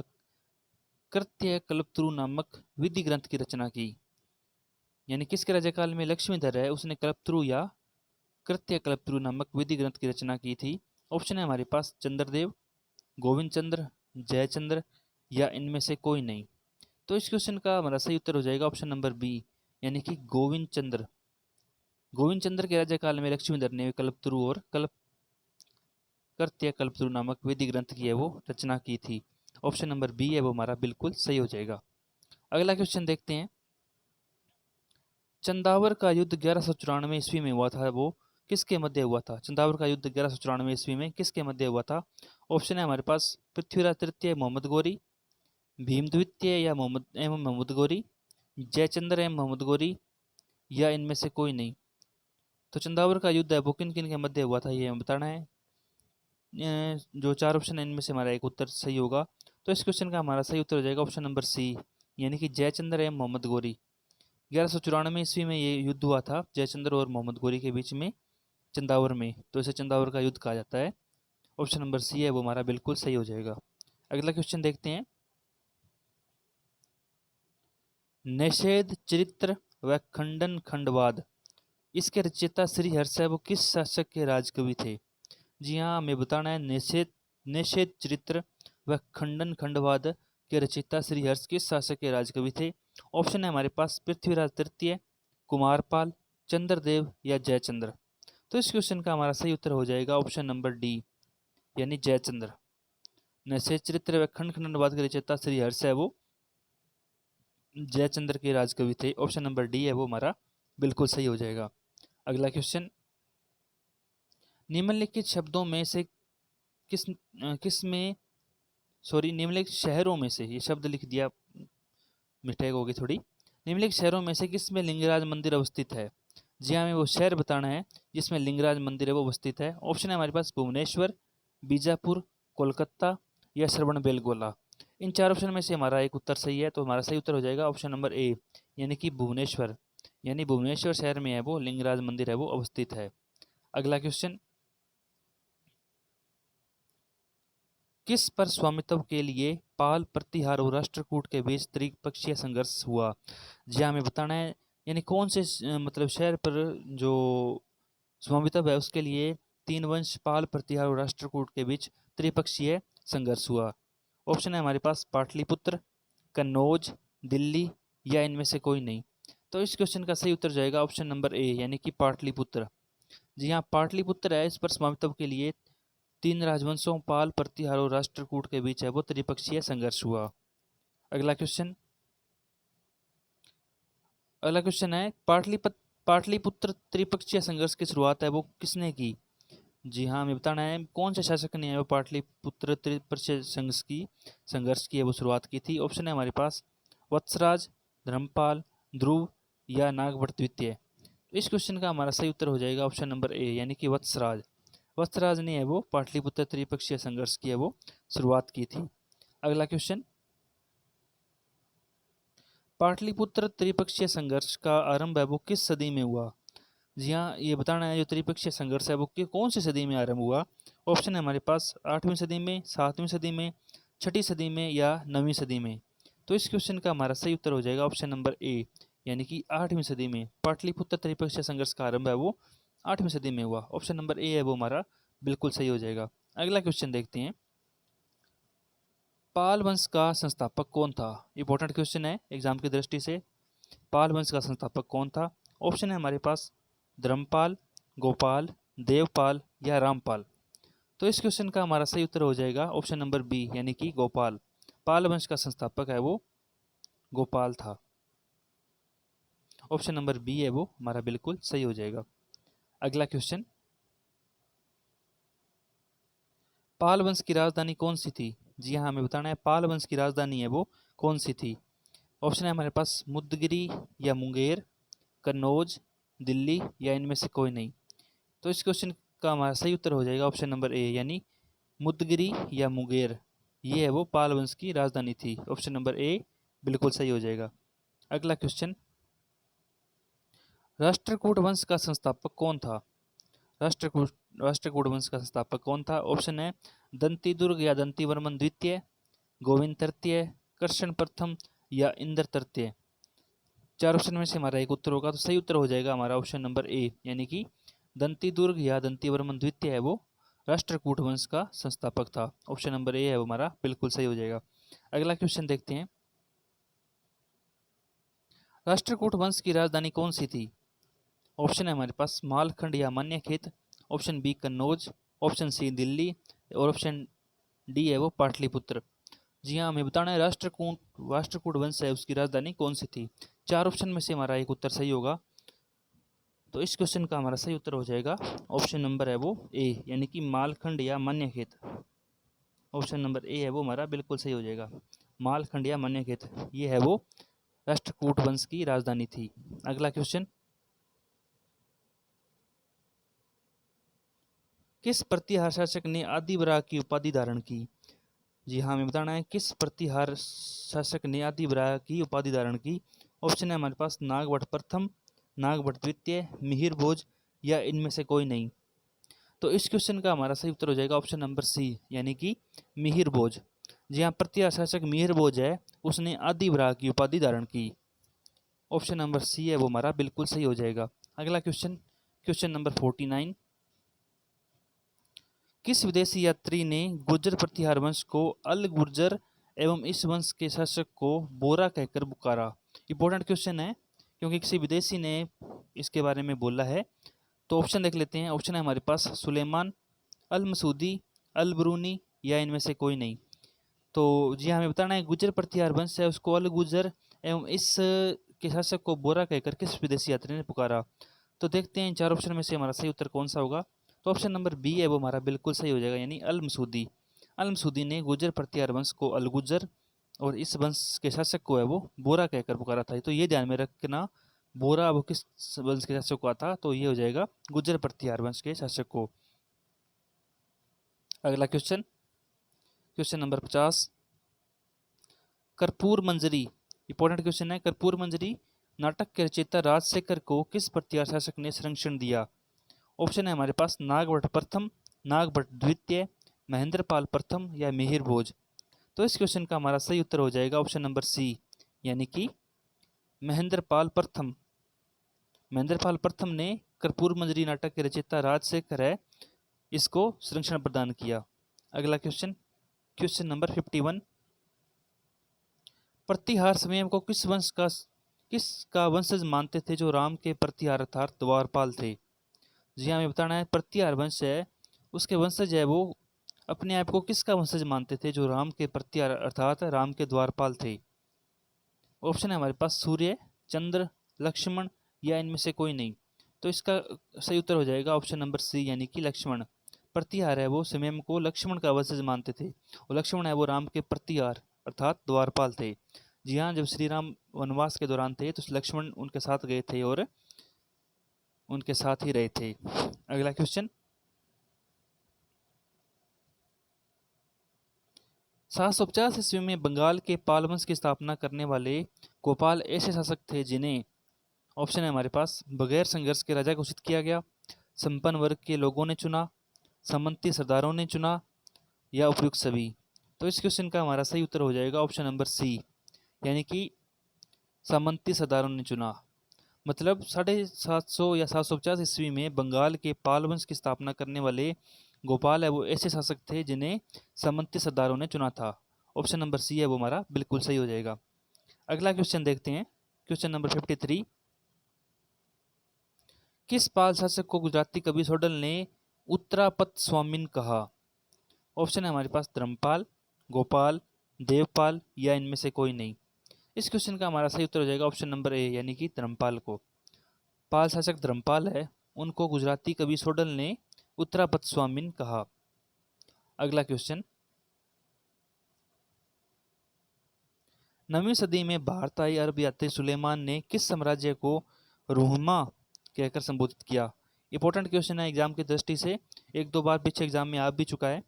कृत्य कल्पतरु नामक विधि ग्रंथ की रचना की? यानी किसके राज्यकाल में लक्ष्मीधर है उसने कल्पतरु या कृत्य कल्पतरु नामक विधि ग्रंथ की रचना की थी? ऑप्शन है हमारे पास चंद्रदेव, गोविंद चंद्र, जयचंद्र या इनमें से कोई नहीं। तो इस क्वेश्चन का हमारा सही उत्तर हो जाएगा ऑप्शन नंबर बी, यानी कि गोविंद चंद्र। गोविंद चंद्र के राज्यकाल में लक्ष्मीधर ने कल्पतरु और कृत्य कल्पतरु नामक वेदिक ग्रंथ की है वो रचना की थी। ऑप्शन नंबर बी है वो हमारा बिल्कुल सही हो जाएगा। अगला क्वेश्चन देखते हैं, चंदावर का युद्ध 1194 ईस्वी में हुआ था वो किसके मध्य हुआ था? चंदावर का युद्ध 1194 ईस्वी में किसके मध्य हुआ था? ऑप्शन है हमारे पास पृथ्वीराज तृतीय मोहम्मद गोरी, भीम द्वितीय या मोहम्मद गोरी, जयचंद्र एवं मोहम्मद गोरी या इनमें से कोई नहीं। तो चंदावर का युद्ध है वो किन किन के मध्य हुआ था ये हमें बताना है। जो चार ऑप्शन है इनमें से हमारा एक उत्तर सही होगा। तो इस क्वेश्चन का हमारा सही उत्तर हो जाएगा ऑप्शन नंबर सी, यानी कि जयचंद्र एवं मोहम्मद गोरी। 1194 ईस्वी में ये युद्ध हुआ था जयचंद्र और मोहम्मद गोरी के बीच में चंदावर में, तो इसे चंदावर का युद्ध कहा जाता है। ऑप्शन नंबर सी है वो हमारा बिल्कुल सही हो जाएगा। अगला क्वेश्चन देखते हैं, निषेध चरित्र व खंडन खंडवाद इसके रचयिता श्री हर्ष है वो किस शासक के राजकवि थे? जी हाँ, हमें बताना है निषेध निषेध चरित्र व खंडन खंडवाद के रचयिता श्री हर्ष किस शासक के राजकवि थे? ऑप्शन है हमारे पास पृथ्वीराज तृतीय, कुमारपाल, चंद्रदेव या जयचंद्र। तो इस क्वेश्चन का हमारा सही उत्तर हो जाएगा ऑप्शन नंबर डी, यानी जयचंद्र। निषेध चरित्र व खंड खंडवाद के रचयिता श्री हर्ष है वो जयचंद्र के राजकवि थे। ऑप्शन नंबर डी है वो हमारा बिल्कुल सही हो जाएगा। अगला क्वेश्चन, निम्नलिखित शब्दों में से किस में निम्नलिखित शहरों में से, ये शब्द लिख दिया मिस्टेक होगी थोड़ी। निम्नलिखित शहरों में से किस में लिंगराज मंदिर अवस्थित है? जी हाँ, हमें वो शहर बताना है जिसमें लिंगराज मंदिर है वो अवस्थित है। ऑप्शन है हमारे पास भुवनेश्वर, बीजापुर, कोलकाता या श्रवण बेलगोला। इन चार ऑप्शन में से हमारा एक उत्तर सही है, तो हमारा सही उत्तर हो जाएगा ऑप्शन नंबर ए, यानी कि भुवनेश्वर। यानी भुवनेश्वर शहर में है वो लिंगराज मंदिर है वो अवस्थित है। अगला क्वेश्चन, किस पर स्वामित्व के लिए पाल, प्रतिहार और राष्ट्रकूट के बीच त्रिपक्षीय संघर्ष हुआ? जी हमें बताना है, यानी कौन से मतलब शहर पर जो स्वामित्व है उसके लिए तीन वंश पाल, प्रतिहार और राष्ट्रकूट के बीच त्रिपक्षीय संघर्ष हुआ। ऑप्शन है हमारे पास पाटलिपुत्र, कन्नौज, दिल्ली या इनमें से कोई नहीं। तो इस क्वेश्चन का सही उत्तर जाएगा ऑप्शन नंबर ए, यानी कि पाटलिपुत्र। जी हाँ, पाटलिपुत्र है, इस पर स्वामित्व के लिए तीन राजवंशों पाल, प्रतिहार और राष्ट्रकूट के बीच है वो त्रिपक्षीय संघर्ष हुआ। अगला क्वेश्चन, अगला क्वेश्चन है पाटलिपुत्र त्रिपक्षीय संघर्ष की शुरुआत है वो किसने की? जी हाँ, हमें बताना है कौन से शासक ने वो पाटलिपुत्र त्रिपक्षीय संघर्ष की है वो शुरुआत की थी। ऑप्शन है हमारे पास वत्सराज, धर्मपाल, ध्रुव या नागभट्ट द्वितीय। इस क्वेश्चन का हमारा सही उत्तर हो जाएगा ऑप्शन नंबर ए यानी कि वत्सराज। वत्सराज ने है वो पाटलिपुत्र त्रिपक्षीय संघर्ष की है वो शुरुआत की थी। अगला क्वेश्चन, पाटलिपुत्र त्रिपक्षीय संघर्ष का आरंभ है वो किस सदी में हुआ। जी हाँ, ये बताना है जो त्रिपक्षीय संघर्ष है वो कौन सी सदी में आरंभ हुआ। ऑप्शन है हमारे पास 8वीं सदी में, 7वीं सदी में, 6ठी सदी में या 9वीं सदी में। तो इस क्वेश्चन का हमारा सही उत्तर हो जाएगा ऑप्शन नंबर ए यानी कि 8वीं सदी में। पाटलिपुत्र त्रिपक्षीय संघर्ष का आरंभ है वो 8वीं सदी में हुआ। ऑप्शन नंबर ए है वो हमारा बिल्कुल सही हो जाएगा। अगला क्वेश्चन देखते हैं, पाल वंश का संस्थापक कौन था। इंपॉर्टेंट क्वेश्चन है एग्जाम की दृष्टि से। पाल वंश का संस्थापक कौन था। ऑप्शन है हमारे पास धर्मपाल, गोपाल, देवपाल या रामपाल। तो इस क्वेश्चन का हमारा सही उत्तर हो जाएगा ऑप्शन नंबर बी यानी कि गोपाल। पाल वंश का संस्थापक है वो गोपाल था। ऑप्शन नंबर बी है वो हमारा बिल्कुल सही हो जाएगा। अगला क्वेश्चन, पाल वंश की राजधानी कौन सी थी। जी हाँ, हमें बताना है पाल वंश की राजधानी है वो कौन सी थी। ऑप्शन है हमारे पास मुदगिरी या मुंगेर, कन्नौज, दिल्ली या इनमें से कोई नहीं। तो इस क्वेश्चन का हमारा सही उत्तर हो जाएगा ऑप्शन नंबर ए यानी मुदगिरी या मुंगेर। ये है वो पाल वंश की राजधानी थी। ऑप्शन नंबर ए बिल्कुल सही हो जाएगा। अगला क्वेश्चन, राष्ट्रकूट वंश का संस्थापक कौन था। राष्ट्रकूट राष्ट्रकूट वंश का संस्थापक कौन था। ऑप्शन है दंती दुर्ग या दंती वर्मन द्वितीय, गोविंद तृतीय, कृष्ण प्रथम या इंद्र तृतीय। चार ऑप्शन में से हमारा एक उत्तर होगा, तो सही उत्तर हो जाएगा हमारा ऑप्शन नंबर ए यानी कि दंती दुर्ग या दंती वर्मन द्वितीय है वो राष्ट्रकूट वंश का संस्थापक था। ऑप्शन नंबर ए है वो हमारा बिल्कुल सही हो जाएगा। अगला क्वेश्चन देखते हैं, राष्ट्रकूट वंश की राजधानी कौन सी थी। ऑप्शन है हमारे पास मालखंड या Manyakhet, option B Kannauj, option C Delhi और ऑप्शन डी है वो पाटलिपुत्र। जी हाँ, हमें बताना है राष्ट्रकूट वंश है उसकी राजधानी कौन सी थी। चार ऑप्शन में से हमारा एक उत्तर सही होगा, तो इस क्वेश्चन का हमारा सही उत्तर हो जाएगा ऑप्शन नंबर है वो ए यानी कि मालखंड या मन्यखेत। ऑप्शन नंबर ए है वो हमारा बिल्कुल सही हो जाएगा। मालखंड या मन्यखेत ये है वो राष्ट्रकूट वंश की राजधानी थी। अगला क्वेश्चन, किस प्रतिहार शासक ने आदिवराह की उपाधि धारण की। जी हाँ, हमें बताना है किस प्रतिहार शासक ने आदिवराह की उपाधि धारण की। ऑप्शन है हमारे पास नागभट्ट प्रथम, नागभट्ट द्वितीय, मिहिर भोज या इनमें से कोई नहीं। तो इस क्वेश्चन का हमारा सही उत्तर हो जाएगा ऑप्शन नंबर सी यानी कि मिहिर भोज। जी हाँ, प्रतिहार शासक मिहिर भोज है उसने आदिवराह की उपाधि धारण की। ऑप्शन नंबर सी है वो हमारा बिल्कुल सही हो जाएगा। अगला क्वेश्चन, क्वेश्चन नंबर 49, किस विदेशी यात्री ने गुर्जर प्रतिहार वंश को अल गुर्जर एवं इस वंश के शासक को बोरा कहकर पुकारा। इंपॉर्टेंट क्वेश्चन है क्योंकि किसी विदेशी ने इसके बारे में बोला है। तो ऑप्शन देख लेते हैं। ऑप्शन है हमारे पास सुलेमान, अल मसूदी, अल ब्रूनी या इनमें से कोई नहीं। तो जी हाँ, हमें बताना है गुर्जर प्रतिहार वंश है उसको अल गुर्जर एवं इस के शासक को बोरा कहकर किस विदेशी यात्री ने पुकारा। तो देखते हैं चार ऑप्शन में से हमारा सही उत्तर कौन सा होगा। तो ऑप्शन नंबर बी है वो हमारा बिल्कुल सही हो जाएगा यानी अल मसूदी। अल मसूदी ने गुर्जर प्रतिहार वंश को अल गुर्जर और इस वंश के शासक को है वो बोरा कहकर पुकारा था। तो ये ध्यान में रखना, बोरा वो किस वंश के शासक को था, तो ये हो जाएगा गुर्जर प्रतिहार वंश के शासक को। अगला क्वेश्चन, क्वेश्चन नंबर 50, कर्पूर मंजरी। इंपॉर्टेंट क्वेश्चन है, कर्पूर मंजरी नाटक के रचयिता राजशेखर को किस प्रतिहार शासक ने संरक्षण दिया। ऑप्शन है हमारे पास नागभट्ट प्रथम, नागभट्ट द्वितीय, महेंद्रपाल प्रथम या मिहिर भोज। तो इस क्वेश्चन का हमारा सही उत्तर हो जाएगा ऑप्शन नंबर सी यानी कि महेंद्रपाल प्रथम। महेंद्रपाल प्रथम ने कर्पूर मंजरी नाटक के रचयिता राजशेखर है इसको संरक्षण प्रदान किया। अगला क्वेश्चन, क्वेश्चन नंबर 51, प्रतिहार संयम को किसका वंशज मानते थे जो राम के प्रतिहार अर्थात द्वारपाल थे। जी हाँ, हमें बताना है प्रतिहार वंश है उसके वंशज है वो अपने आप को किसका वंशज मानते थे जो राम के प्रतिहार अर्थात राम के द्वारपाल थे। ऑप्शन है हमारे पास सूर्य, चंद्र, लक्ष्मण या इनमें से कोई नहीं। तो इसका सही उत्तर हो जाएगा ऑप्शन नंबर सी यानी कि लक्ष्मण। प्रतिहार है वो स्वयं को लक्ष्मण का वंशज मानते थे, और लक्ष्मण है वो राम के प्रतिहार अर्थात द्वारपाल थे। जी हाँ, जब श्री राम वनवास के दौरान थे तो लक्ष्मण उनके साथ गए थे और उनके साथ ही रहे थे। अगला क्वेश्चन, 750 ईस्वी में बंगाल के पाल वंश की स्थापना करने वाले गोपाल ऐसे शासक थे जिन्हें, ऑप्शन है हमारे पास, बगैर संघर्ष के राजा घोषित किया गया, संपन्न वर्ग के लोगों ने चुना, सामंती सरदारों ने चुना, या उपयुक्त सभी। तो इस क्वेश्चन का हमारा सही उत्तर हो जाएगा ऑप्शन नंबर सी, यानी कि सामंती सरदारों ने चुना। मतलब 750 या 750 ईस्वी में बंगाल के पाल वंश की स्थापना करने वाले गोपाल है वो ऐसे शासक थे जिन्हें सामंती सरदारों ने चुना था। ऑप्शन नंबर सी है वो हमारा बिल्कुल सही हो जाएगा। अगला क्वेश्चन देखते हैं, क्वेश्चन नंबर 53। किस पाल शासक को गुजराती कवि सोडल ने उत्तरापत स्वामिन कहा? ऑप्शन है हमारे पास धर्मपाल, गोपाल, देवपाल, या इनमें से कोई नहीं। इस क्वेश्चन का हमारा सही उत्तर हो जाएगा ऑप्शन नंबर ए, यानी कि धर्मपाल को। पाल शासक धर्मपाल है, उनको गुजराती कवि सोडल ने उत्तरापत स्वामिन कहा। अगला क्वेश्चन, 9वीं सदी में भारत आए अरब यात्री सुलेमान ने किस साम्राज्य को रोहमा कहकर संबोधित किया? इंपॉर्टेंट क्वेश्चन है एग्जाम की दृष्टि से, एक दो बार पीछे एग्जाम में आ भी चुका है।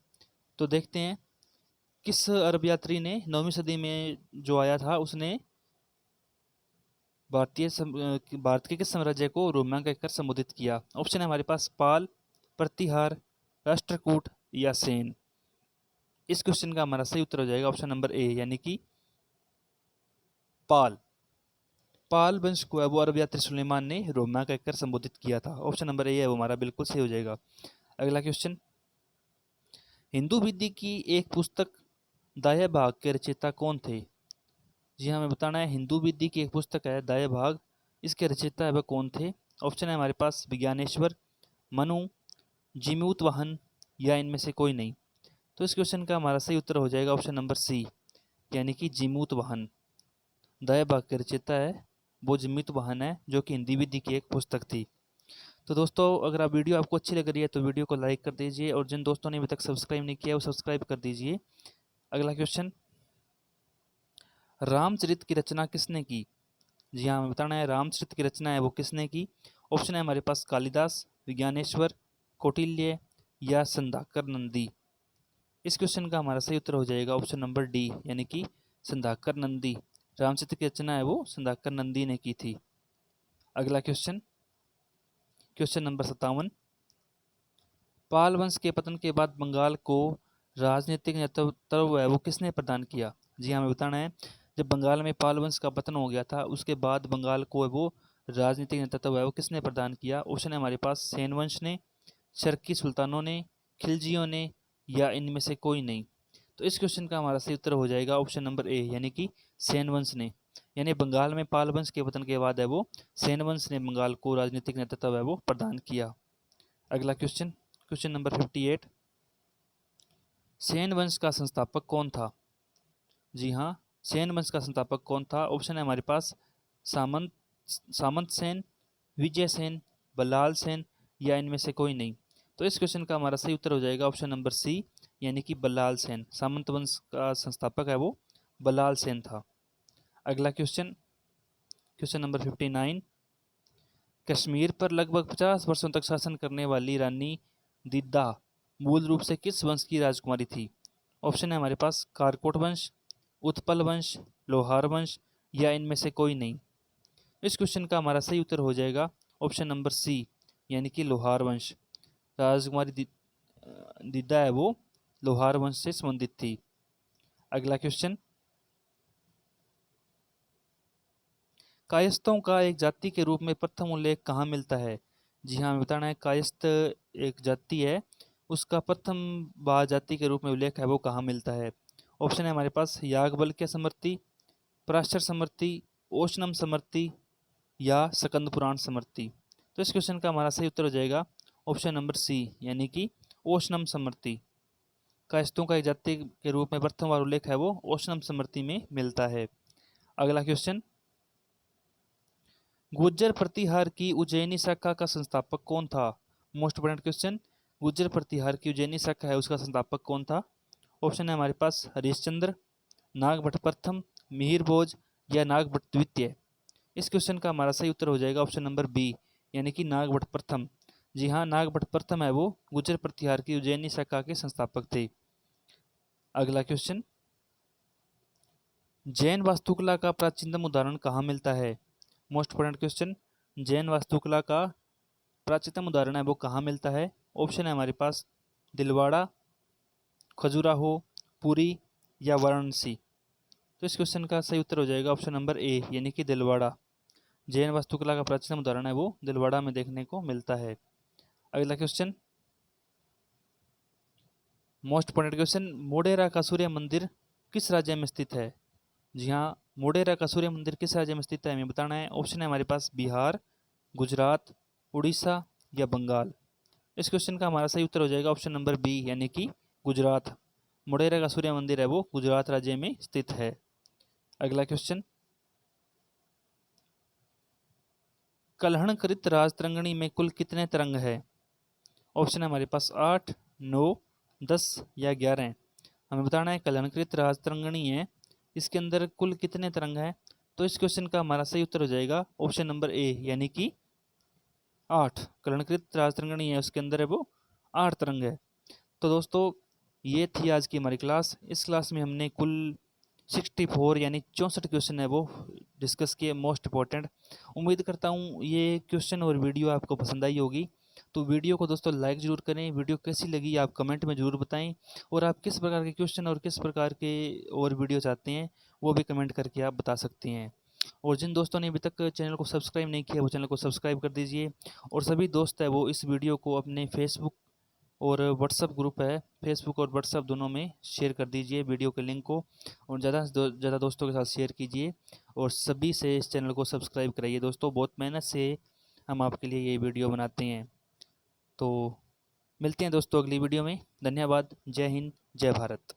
तो देखते हैं किस अरब यात्री ने 9वीं सदी में जो आया था उसने भारत के किस साम्राज्य को रोमा कहकर संबोधित किया? ऑप्शन है हमारे पास पाल, प्रतिहार, राष्ट्रकूट, या सेन। इस क्वेश्चन का हमारा सही उत्तर हो जाएगा ऑप्शन नंबर ए, यानी कि पाल। पाल वंश को है वो अरब यात्री सुलेमान ने रोमा कहकर संबोधित किया था। ऑप्शन नंबर ए है वो हमारा बिल्कुल सही हो जाएगा। अगला क्वेश्चन, हिंदू विधि की एक पुस्तक दाया भाग के रचयिता कौन थे? जी हाँ, हमें बताना है हिंदू विधि की एक पुस्तक है दाया भाग, इसके रचयिता है वह कौन थे? ऑप्शन है हमारे पास विज्ञानेश्वर, मनु, जीमूत वाहन, या इनमें से कोई नहीं। तो इस क्वेश्चन का हमारा सही उत्तर हो जाएगा ऑप्शन नंबर सी, यानी कि जीमूत वाहन। दाया भाग के रचयिता है वो जीमूत वाहन है, जो कि हिंदी विधि की एक पुस्तक थी। तो दोस्तों, अगर आप वीडियो आपको अच्छी लग रही है तो वीडियो को लाइक कर दीजिए, और जिन दोस्तों ने अभी तक सब्सक्राइब नहीं किया वो सब्सक्राइब कर दीजिए। अगला क्वेश्चन, रामचरित की रचना किसने की? जी हाँ, हमें बताना है रामचरित की रचना है वो किसने की? ऑप्शन है हमारे पास कालिदास, विज्ञानेश्वर, कौटिल्य, या संध्याकर नंदी। इस क्वेश्चन का हमारा सही उत्तर हो जाएगा ऑप्शन नंबर डी, यानी कि संध्याकर नंदी। रामचरित की रचना है वो संध्याकर नंदी ने की थी। अगला क्वेश्चन, क्वेश्चन नंबर 57। पाल वंश के पतन के बाद बंगाल को राजनीतिक नेतृत्व है वो किसने प्रदान किया? जी हाँ, हमें बताना है जब बंगाल में पाल वंश का पतन हो गया था उसके बाद बंगाल को वो राजनीतिक नेतृत्व है वो किसने प्रदान किया? ऑप्शन है हमारे पास सेन वंश ने, शर्की सुल्तानों ने, खिलजियों ने, या इनमें से कोई नहीं। तो इस क्वेश्चन का हमारा सही उत्तर हो जाएगा ऑप्शन नंबर ए, यानी कि सेन वंश ने। यानी बंगाल में पाल वंश के पतन के बाद है वो सेन वंश ने बंगाल को राजनीतिक नेतृत्व है वो प्रदान किया। अगला क्वेश्चन, क्वेश्चन नंबर 58। सेन वंश का संस्थापक कौन था? जी हाँ, सेन वंश का संस्थापक कौन था? ऑप्शन है हमारे पास सामंत सामंत सेन, विजय सेन, बल्लाल सेन, या इनमें से कोई नहीं। तो इस क्वेश्चन का हमारा सही उत्तर हो जाएगा ऑप्शन नंबर सी, यानी कि बल्लाल सेन। सामंत वंश का संस्थापक है वो बल्लाल सेन था। अगला क्वेश्चन, क्वेश्चन नंबर 59। कश्मीर पर लगभग 50 वर्षों तक शासन करने वाली रानी दिद्दा मूल रूप से किस वंश की राजकुमारी थी? ऑप्शन है हमारे पास कारकोट वंश, उत्पल वंश, लोहार वंश, या इनमें से कोई नहीं। इस क्वेश्चन का हमारा सही उत्तर हो जाएगा ऑप्शन नंबर सी, यानी कि लोहार वंश। राजकुमारी दिद्दा है वो लोहार वंश से संबंधित थी। अगला क्वेश्चन, कायस्थों का एक जाति के रूप में प्रथम उल्लेख कहाँ मिलता है? जी हाँ, हमें बताना है कायस्थ एक जाति है, उसका प्रथम बार जाति के रूप में उल्लेख है वो कहाँ मिलता है? ऑप्शन है हमारे पास याज्ञवल्क्य समृद्धि, पराशर समृद्धि, ओशनम समृद्धि, या स्कंद पुराण समृद्धि। तो इस क्वेश्चन का हमारा सही उत्तर हो जाएगा ऑप्शन नंबर सी, यानी कि ओशनम समृद्धि। कायस्थों का एक जाति के रूप में प्रथम बार उल्लेख है वो ओशनम समृद्धि में मिलता है। अगला क्वेश्चन, गुर्जर प्रतिहार की उज्जैनी शाखा का संस्थापक कौन था? मोस्ट इंपोर्टेंट क्वेश्चन, गुर्जर प्रतिहार की उज्जैनी शाखा है उसका संस्थापक कौन था? ऑप्शन है हमारे पास हरिश्चंद्र, नागभट्ट प्रथम, मिहिर भोज या नागभट्ट द्वितीय। इस क्वेश्चन का हमारा सही उत्तर हो जाएगा ऑप्शन नंबर बी, यानी कि नागभट्ट प्रथम। जी हाँ, नागभट्ट प्रथम है वो गुर्जर प्रतिहार की उज्जैनी शाखा के संस्थापक थे। अगला क्वेश्चन, जैन वास्तुकला का प्राचीनतम उदाहरण कहाँ मिलता है? मोस्ट इंपोर्टेंट क्वेश्चन, जैन वास्तुकला का प्राचीनतम उदाहरण है वो कहाँ मिलता है? ऑप्शन है हमारे पास दिलवाड़ा, खजुराहो, पुरी या वाराणसी। तो इस क्वेश्चन का सही उत्तर हो जाएगा ऑप्शन नंबर ए, यानी कि दिलवाड़ा। जैन वास्तुकला का प्राचीनतम उदाहरण है वो दिलवाड़ा में देखने को मिलता है। अगला question, most important question, Modhera का सूर्य मंदिर किस राज्य में स्थित है? जी हाँ, मोढेरा का सूर्य मंदिर किस राज्य में स्थित है हमें बताना है। ऑप्शन है हमारे पास बिहार, गुजरात, उड़ीसा या बंगाल। इस क्वेश्चन का हमारा सही उत्तर हो जाएगा ऑप्शन नंबर बी, यानी कि गुजरात। मोढेरा का सूर्य मंदिर है वो गुजरात राज्य में स्थित है। अगला क्वेश्चन, कलहणकृत राजतरंगिणी में कुल कितने तरंग है? ऑप्शन है हमारे पास 8, 9, 10 या 11। हमें बताना है कलहणकृत राजतरंगिणी है, इसके अंदर कुल कितने तरंग हैं? तो इस क्वेश्चन का हमारा सही उत्तर हो जाएगा ऑप्शन नंबर ए, यानी कि 8। कलहणकृत राजतरंगिणी है उसके अंदर है वो 8 तरंग है। तो दोस्तों, ये थी आज की हमारी क्लास। इस क्लास में हमने कुल 64 यानी 64 क्वेश्चन है वो डिस्कस किए, मोस्ट इंपॉर्टेंट। उम्मीद करता हूँ ये क्वेश्चन और वीडियो आपको पसंद आई होगी। तो वीडियो को दोस्तों लाइक ज़रूर करें, वीडियो कैसी लगी आप कमेंट में ज़रूर बताएं, और आप किस प्रकार के क्वेश्चन और किस प्रकार के और वीडियो चाहते हैं वो भी कमेंट करके आप बता सकते हैं। और जिन दोस्तों ने अभी तक चैनल को सब्सक्राइब नहीं किया वो चैनल को सब्सक्राइब कर दीजिए, और सभी दोस्त है वो इस वीडियो को अपने फेसबुक और व्हाट्सअप ग्रुप है, फेसबुक और व्हाट्सअप दोनों में शेयर कर दीजिए वीडियो के लिंक को, और ज़्यादा से ज़्यादा दोस्तों के साथ शेयर कीजिए, और सभी से इस चैनल को सब्सक्राइब कराइए दोस्तों। बहुत मेहनत से हम आपके लिए ये वीडियो बनाते हैं। तो मिलते हैं दोस्तों अगली वीडियो में। धन्यवाद। जय हिंद, जय भारत।